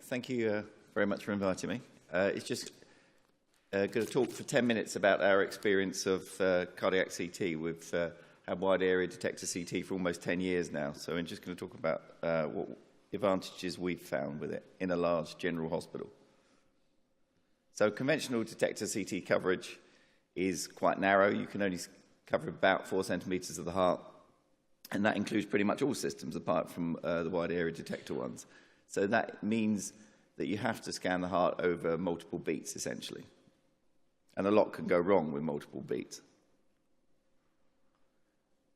Thank you very much for inviting me. It's just going to talk for 10 minutes about our experience of cardiac CT. We've had wide area detector CT for almost 10 years now, so I'm just going to talk about what advantages we've found with it in a large general hospital. So conventional detector CT coverage is quite narrow. You can only cover about 4 centimetres of the heart, and that includes pretty much all systems apart from the wide area detector ones. So that means that you have to scan the heart over multiple beats, essentially. And a lot can go wrong with multiple beats.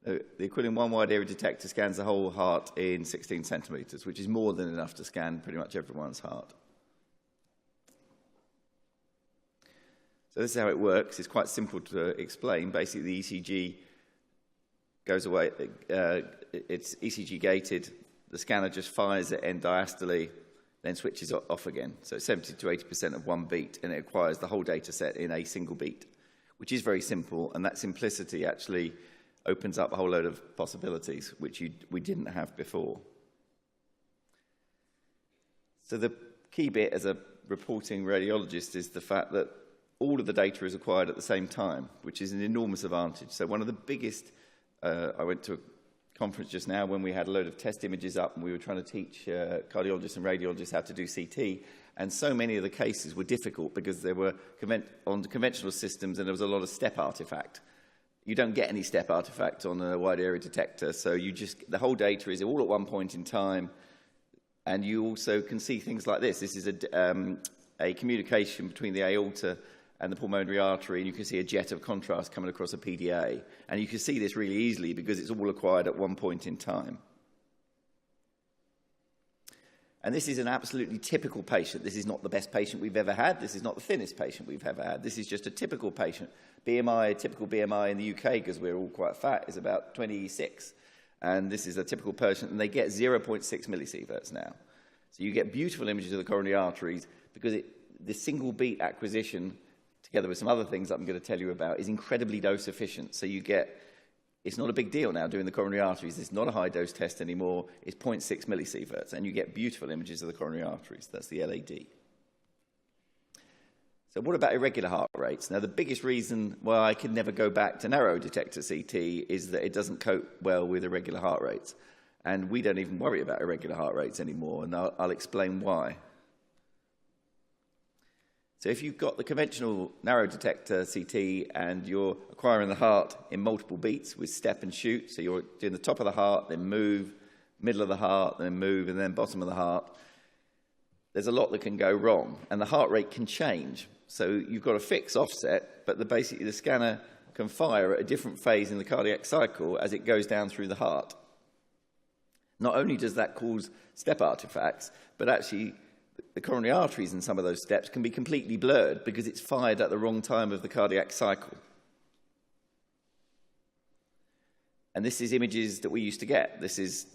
The Aquilion One wide area detector scans the whole heart in 16 centimetres, which is more than enough to scan pretty much everyone's heart. So this is how it works. It's quite simple to explain. Basically, the ECG goes away. It's ECG gated. The scanner just fires it end diastole, then switches off again. So 70 to 80% of one beat, and it acquires the whole data set in a single beat, which is very simple. And that simplicity actually opens up a whole load of possibilities, which we didn't have before. So the key bit as a reporting radiologist is the fact that all of the data is acquired at the same time, which is an enormous advantage. So one of the biggest, I went to a conference just now when we had a load of test images up and we were trying to teach cardiologists and radiologists how to do CT, and so many of the cases were difficult because they were on conventional systems and there was a lot of step artifact. You don't get any step artifact on a wide area detector, so the whole data is all at one point in time, and you also can see things like this. This is a communication between the aorta and the pulmonary artery, and you can see a jet of contrast coming across a PDA. And you can see this really easily because it's all acquired at one point in time. And this is an absolutely typical patient. This is not the best patient we've ever had. This is not the thinnest patient we've ever had. This is just a typical patient. Typical BMI in the UK, because we're all quite fat, is about 26. And this is a typical patient, and they get 0.6 millisieverts now. So you get beautiful images of the coronary arteries because the single beat acquisition, together with some other things that I'm going to tell you about, is incredibly dose efficient. So it's not a big deal now doing the coronary arteries. It's not a high dose test anymore. It's 0.6 millisieverts, and you get beautiful images of the coronary arteries. That's the LAD. So what about irregular heart rates? Now, the biggest reason why I can never go back to narrow detector CT is that it doesn't cope well with irregular heart rates. And we don't even worry about irregular heart rates anymore, and I'll explain why. So if you've got the conventional narrow detector CT and you're acquiring the heart in multiple beats with step and shoot, so you're doing the top of the heart, then move, middle of the heart, then move, and then bottom of the heart, there's a lot that can go wrong, and the heart rate can change. So you've got a fixed offset, but basically the scanner can fire at a different phase in the cardiac cycle as it goes down through the heart. Not only does that cause step artifacts, but actually the coronary arteries in some of those steps can be completely blurred because it's fired at the wrong time of the cardiac cycle. And this is images that we used to get. This is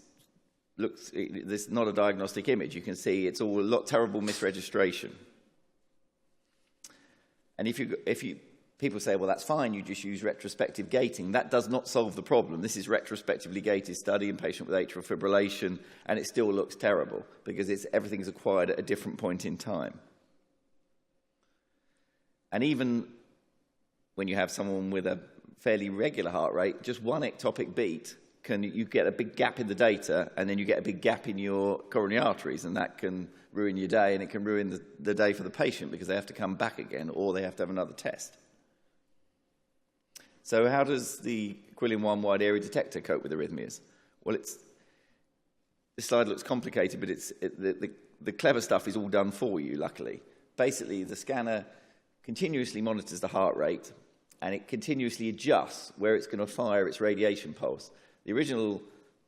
not a diagnostic image. You can see it's all a lot terrible misregistration. And people say, well, that's fine, you just use retrospective gating. That does not solve the problem. This is retrospectively gated study in patient with atrial fibrillation, and it still looks terrible because everything's acquired at a different point in time. And even when you have someone with a fairly regular heart rate, just one ectopic beat, you get a big gap in the data, and then you get a big gap in your coronary arteries, and that can ruin your day, and it can ruin the day for the patient because they have to come back again or they have to have another test. So how does the Aquilion One wide area detector cope with arrhythmias? Well, this slide looks complicated, but the clever stuff is all done for you, luckily. Basically, the scanner continuously monitors the heart rate, and it continuously adjusts where it's going to fire its radiation pulse. The original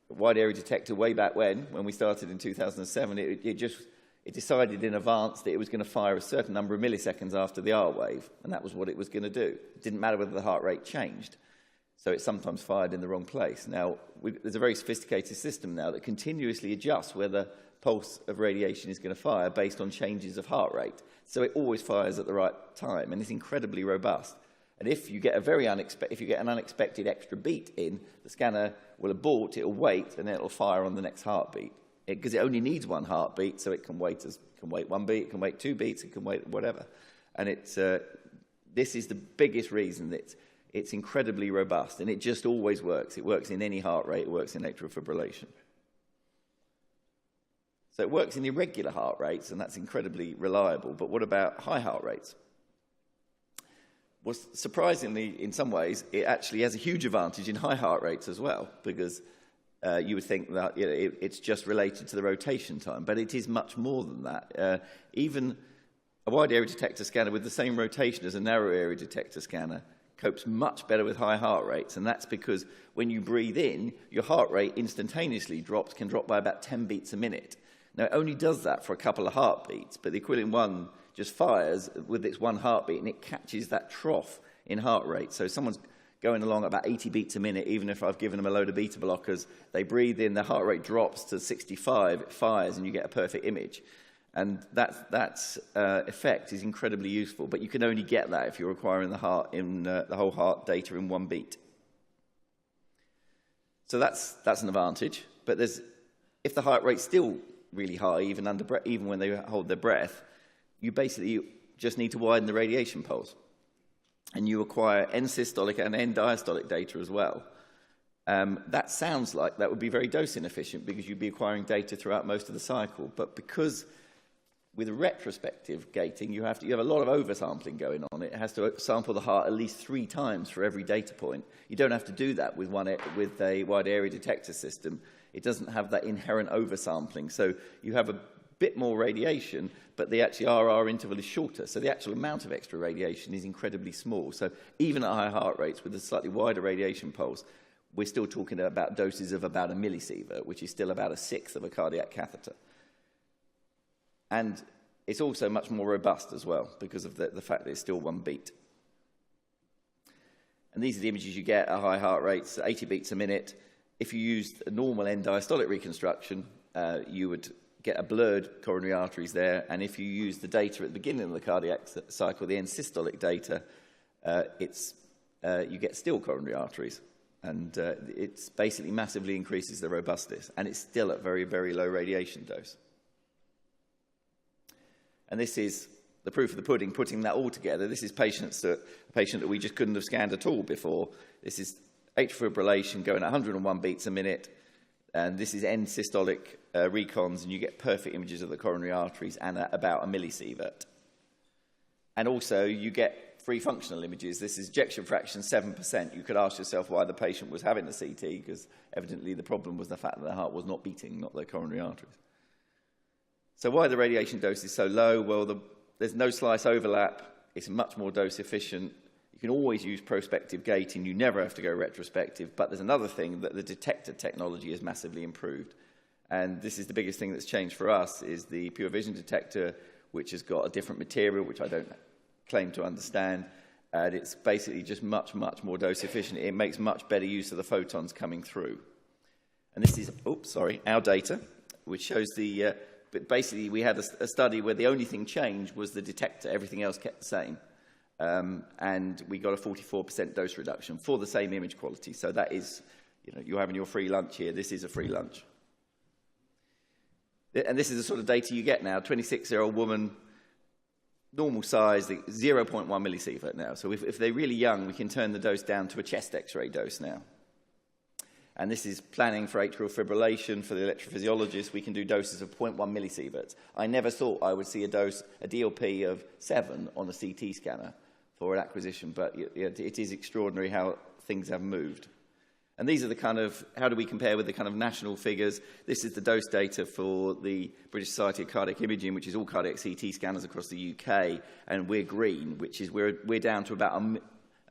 wide area detector way back when we started in 2007, it decided in advance that it was going to fire a certain number of milliseconds after the R wave, and that was what it was going to do. It didn't matter whether the heart rate changed, so it sometimes fired in the wrong place. Now, there's a very sophisticated system now that continuously adjusts where the pulse of radiation is going to fire based on changes of heart rate, so it always fires at the right time, and it's incredibly robust. And if you get an unexpected extra beat in, the scanner will abort, it'll wait, and then it'll fire on the next heartbeat. because it only needs one heartbeat, so it can wait 1 beat, it can wait 2 beats, it can wait whatever. And this is the biggest reason that it's incredibly robust, and it just always works. It works in any heart rate, it works in atrial fibrillation. So it works in irregular heart rates, and that's incredibly reliable. But what about high heart rates? Well, surprisingly, in some ways, it actually has a huge advantage in high heart rates as well, because you would think that it's just related to the rotation time, but it is much more than that. Even a wide area detector scanner with the same rotation as a narrow area detector scanner copes much better with high heart rates, and that's because when you breathe in, your heart rate instantaneously can drop by about 10 beats a minute. Now, it only does that for a couple of heartbeats, but the Aquilium One just fires with its one heartbeat, and it catches that trough in heart rate. So someone's going along at about 80 beats a minute, even if I've given them a load of beta blockers, they breathe in, their heart rate drops to 65, it fires, and you get a perfect image. And that effect is incredibly useful, but you can only get that if you're requiring the whole heart data in 1 beat. So that's an advantage, but if the heart rate's still really high, even when they hold their breath, you basically just need to widen the radiation pulse. And you acquire end-systolic and end-diastolic data as well. That sounds like that would be very dose inefficient because you'd be acquiring data throughout most of the cycle. But because with retrospective gating, you have a lot of oversampling going on. It has to sample the heart at least 3 times for every data point. You don't have to do that with a wide area detector system. It doesn't have that inherent oversampling. So you have a bit more radiation, but the actually RR interval is shorter. So the actual amount of extra radiation is incredibly small. So even at high heart rates with a slightly wider radiation pulse, we're still talking about doses of about 1 millisievert, which is still about 1/6 of a cardiac catheter. And it's also much more robust as well because of the fact that it's still 1 beat. And these are the images you get at high heart rates, 80 beats a minute. If you used a normal end-diastolic reconstruction, you would get a blurred coronary arteries there. And if you use the data at the beginning of the cardiac cycle, the end-systolic data, you get still coronary arteries. And it basically massively increases the robustness. And it's still at very, very low radiation dose. And this is the proof of the pudding, putting that all together. This is a patient that we just couldn't have scanned at all before. This is atrial fibrillation going at 101 beats a minute. And this is end-systolic recons, and you get perfect images of the coronary arteries and at about 1 millisievert. And also, you get free functional images. This is ejection fraction 7%. You could ask yourself why the patient was having a CT, because evidently the problem was the fact that the heart was not beating, not the coronary arteries. So why the radiation dose is so low? Well, there's no slice overlap. It's much more dose efficient. You can always use prospective gating. You never have to go retrospective. But there's another thing, that the detector technology is massively improved. And this is the biggest thing that's changed for us, is the Pure Vision detector, which has got a different material, which I don't claim to understand. And it's basically just much, much more dose efficient. It makes much better use of the photons coming through. And this is, our data, which shows but basically we had a study where the only thing changed was the detector. Everything else kept the same. And we got a 44% dose reduction for the same image quality. So that is, you're having your free lunch here. This is a free lunch. And this is the sort of data you get now. 26-year-old woman, normal size, 0.1 millisievert now. So if they're really young, we can turn the dose down to a chest X-ray dose now. And this is planning for atrial fibrillation. For the electrophysiologist, we can do doses of 0.1 millisieverts. I never thought I would see a DLP of 7 on a CT scanner for an acquisition, but it is extraordinary how things have moved. And these are the kind of, how do we compare with the kind of national figures? This is the dose data for the British Society of Cardiac Imaging, which is all cardiac CT scanners across the UK, and we're green, which is we're down to about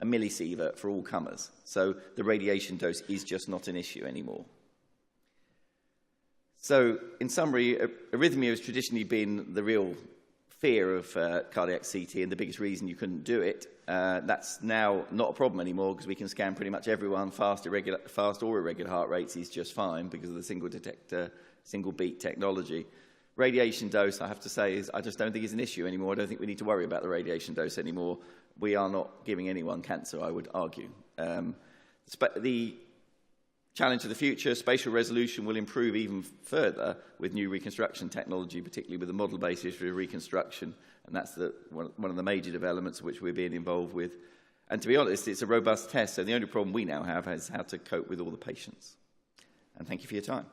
a millisievert for all comers. So the radiation dose is just not an issue anymore. So in summary, arrhythmia has traditionally been the real fear of cardiac CT and the biggest reason you couldn't do it. That's now not a problem anymore because we can scan pretty much everyone. Fast or irregular heart rates is just fine because of the single detector, single beat technology. Radiation dose, I have to say, I just don't think is an issue anymore. I don't think we need to worry about the radiation dose anymore. We are not giving anyone cancer, I would argue. The Challenge of the future, spatial resolution will improve even further with new reconstruction technology, particularly with the model-based history of reconstruction, and that's one of the major developments which we're being involved with. And to be honest, it's a robust test, so the only problem we now have is how to cope with all the patients. And thank you for your time.